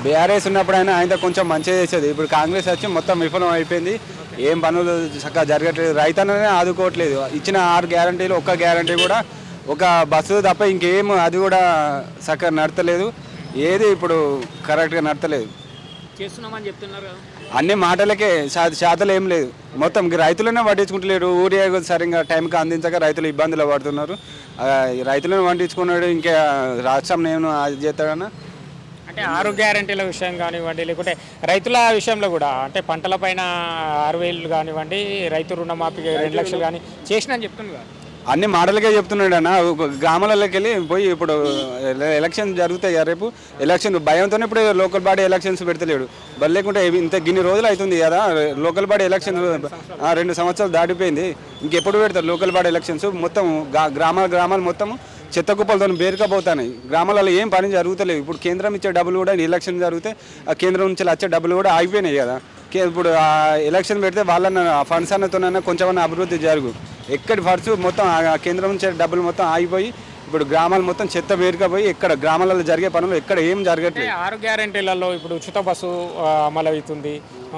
BRS ఉన్నప్పుడు ఆయన కొంచెం మంచిగా చేసేది. ఇప్పుడు కాంగ్రెస్ వచ్చి మొత్తం విఫలం అయిపోయింది. ఏం పనులు చక్కగా జరగట్లేదు. రైతన్ననే ఆదుకోవట్లేదు. ఇచ్చిన 6 గ్యారంటీలు ఒక్క గ్యారంటీ కూడా ఒక బస్సు తప్ప ఇంకేం అది కూడా చక్కగా నడతలేదు. ఏది ఇప్పుడు కరెక్ట్గా నడతలేదు. చేస్తున్నామని చెప్తున్నారు కదా. అన్ని మాటలకే శాతలు ఏం లేదు. మొత్తం రైతులనే పట్టించుకుంటలేరు. ఊరియా సరిగ్గా టైంకి అందించక రైతులు ఇబ్బందులు పడుతున్నారు. రైతులను పట్టించుకున్నాడు ఇంకా రాష్ట్రం నేను అది చేస్తాడన్నా. అంటే 6 గ్యారెంటీల విషయం కానివ్వండి, లేకుంటే రైతుల విషయంలో కూడా అంటే పంటలపైన 6,000 కానివ్వండి, రైతు రుణమాఫీ 2 లక్షలు కానీ చేసినా చెప్తున్నారు కదా. అన్ని మాటలకే చెప్తున్నాడు అన్న. గ్రామాలలోకి వెళ్ళి పోయి ఇప్పుడు ఎలక్షన్ జరుగుతాయి కదా రేపు. ఎలక్షన్ భయంతోనే ఇప్పుడు లోకల్ బాడీ ఎలక్షన్స్ పెడతలేడు. బట్ లేకుంటే గిన్ని రోజులు అవుతుంది కదా లోకల్ బాడీ ఎలక్షన్. 2 సంవత్సరాలు దాటిపోయింది. ఇంకెప్పుడు పెడతారు లోకల్ బాడీ ఎలక్షన్స్? మొత్తం గ్రామాలు మొత్తం చెత్త కుప్పలతో బేరుకపోతున్నాయి. గ్రామాలలో ఏం పని జరుగుతలేదు. ఇప్పుడు కేంద్రం ఇచ్చే డబ్బులు కూడా ఎలక్షన్ జరిగితే ఆ కేంద్రం నుంచి వచ్చే డబ్బులు కూడా ఆగిపోయినాయి కదా. ఇప్పుడు ఆ ఎలక్షన్ పెడితే వాళ్ళన్న ఫండ్స్ అన్నతోనైనా కొంచెమన్నా అభివృద్ధి జరుగు. ఎక్కడి ఫండ్స్ మొత్తం కేంద్రం నుంచి డబ్బులు మొత్తం ఆగిపోయి ఇప్పుడు గ్రామాలు మొత్తం చెత్త వేరుకపోయి ఎక్కడ గ్రామాలలో జరిగే పనులు ఎక్కడ ఏం జరగట్లేదు. 6 గ్యారెంటీలలో ఇప్పుడు ఉచిత బస్సు అమలు అవుతుంది.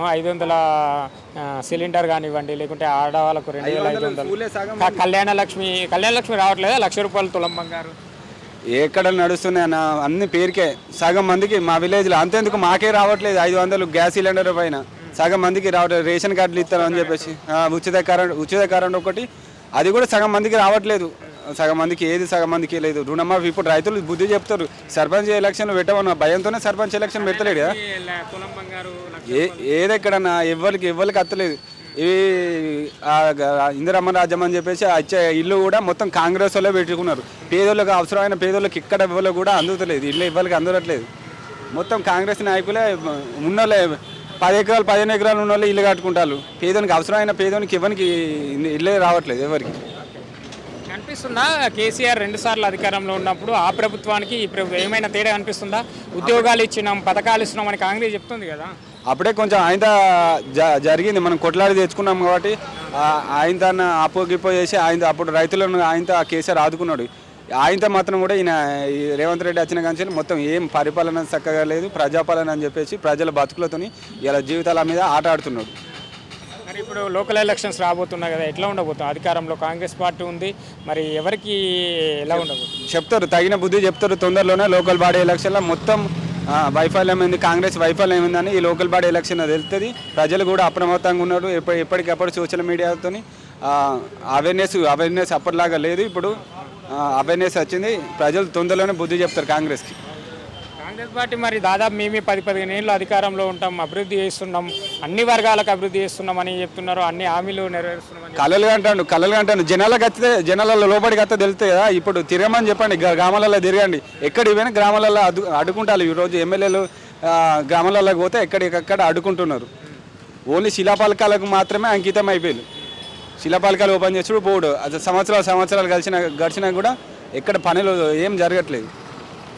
500 సిలిండర్ కానివ్వండి, లేకుంటే ఆడవాళ్ళకు 2,500. కళ్యాణ లక్ష్మి రావట్లేదా? ₹1,00,000 తులం బంగారు ఎక్కడ నడుస్తున్నాయి అన్న. అన్ని పేరుకే. సగం మందికి మా విలేజ్లో అంతేందుకు మాకే రావట్లేదు. 500 గ్యాస్ సిలిండర్ పైన సగం మందికి రావట్లేదు. రేషన్ కార్డులు ఇస్తారు అని చెప్పేసి ఉచిత కరెంట్ ఒకటి, అది కూడా సగం మందికి రావట్లేదు. సగం మందికి సగం మందికి లేదు. రుణమాఫీ ఇప్పుడు రైతులు బుద్ధి చెప్తారు. సర్పంచ్ ఎలక్షన్ పెట్టమన్న భయంతోనే సర్పంచ్ ఎలక్షన్ పెడతలేడు కదా. ఏదెక్కడన్నా ఎవరికి అత్తలేదు. ఇవి ఇందిరమ్మ రాజ్యం అని చెప్పేసి వచ్చే ఇల్లు కూడా మొత్తం కాంగ్రెస్ వాళ్ళే పెట్టుకున్నారు. పేదోళ్ళకి అవసరమైన పేదోళ్ళకి ఇక్కడ ఇవ్వలో కూడా అందుతలేదు. ఇల్లు ఇవ్వలకి అందరట్లేదు. మొత్తం కాంగ్రెస్ నాయకులే ఉన్నోళ్ళే 10 ఎకరాలు 15 ఎకరాలు ఉన్న వాళ్ళు ఇల్లు కట్టుకుంటారు. పేదోనికి అవసరమైన పేదోనికి ఇవ్వనికి ఇల్లే రావట్లేదు ఎవరికి. అనిపిస్తుందా కేసీఆర్ 2 సార్లు అధికారంలో ఉన్నప్పుడు ఆ ప్రభుత్వానికి ఈ ప్రభుత్వం ఏమైనా తేడా అనిపిస్తుందా? ఉద్యోగాలు ఇచ్చినాం, పథకాలు ఇస్తున్నాం అని కాంగ్రెస్ చెప్తుంది కదా. అప్పుడే కొంచెం ఆయన జరిగింది. మనం కొట్లాడి తెచ్చుకున్నాం కాబట్టి ఆయన తన అప్పో చేసి ఆయన అప్పుడు రైతులను ఆయన కేసీఆర్ ఆదుకున్నాడు. ఆయనతో మాత్రం కూడా ఈయన రేవంత్ రెడ్డి వచ్చిన కానీ మొత్తం ఏం పరిపాలన చక్కగా లేదు. ప్రజాపాలన అని చెప్పేసి ప్రజల బతుకులతోని ఇలా జీవితాల మీద ఆట ఆడుతున్నాడు. మరి ఇప్పుడు లోకల్ ఎలక్షన్స్ రాబోతున్నాయి కదా, ఎట్లా ఉండబోతుంది? అధికారంలో కాంగ్రెస్ పార్టీ ఉంది, మరి ఎవరికి ఎలా ఉండబోతుంది? చెప్తారు, తగిన బుద్ధి చెప్తారు. తొందరలోనే లోకల్ బాడీ ఎలక్షన్లో మొత్తం వైఫల్యం ఏంది, కాంగ్రెస్ వైఫల్యం ఏమిందని ఈ లోకల్ బాడీ ఎలక్షన్ తెలుస్తుంది. ప్రజలు కూడా అప్రమత్తంగా ఉన్నారు. ఎప్పటికప్పుడు సోషల్ మీడియాతో అవేర్నెస్ అప్పటిలాగా లేదు. ఇప్పుడు అవేర్నెస్ వచ్చింది. ప్రజలు తొందరలోనే బుద్ధి చెప్తారు కాంగ్రెస్కి. కాంగ్రెస్ పార్టీ మరి దాదాపు మేమే 10-15 ఏళ్ళు అధికారంలో ఉంటాం, అభివృద్ధి చేస్తున్నాం, అన్ని వర్గాలకు అభివృద్ధి చేస్తున్నామని చెప్తున్నారు, అన్ని హామీలు నెరవేరుస్తున్నాం. కళలు అంటాను. జనాలకు వస్తే జనాలలో లోపలికి వస్తే తెలుస్తాయి కదా. ఇప్పుడు తిరగమని చెప్పండి, గ్రామాలలో తిరగండి. ఎక్కడ ఇవైనా గ్రామాలలో అడ్డుకుంటారు. ఈరోజు ఎమ్మెల్యేలు గ్రామాలలోకి పోతే ఎక్కడికక్కడ అడ్డుకుంటున్నారు. ఓన్లీ శిలాపలకాలకు మాత్రమే అంకితం అయిపోయింది. శిలాపలకాలు ఓపెన్ చేసుడు పోడు. అది సంవత్సరాలు గడిచినా కూడా ఎక్కడ పనులు ఏం జరగట్లేదు.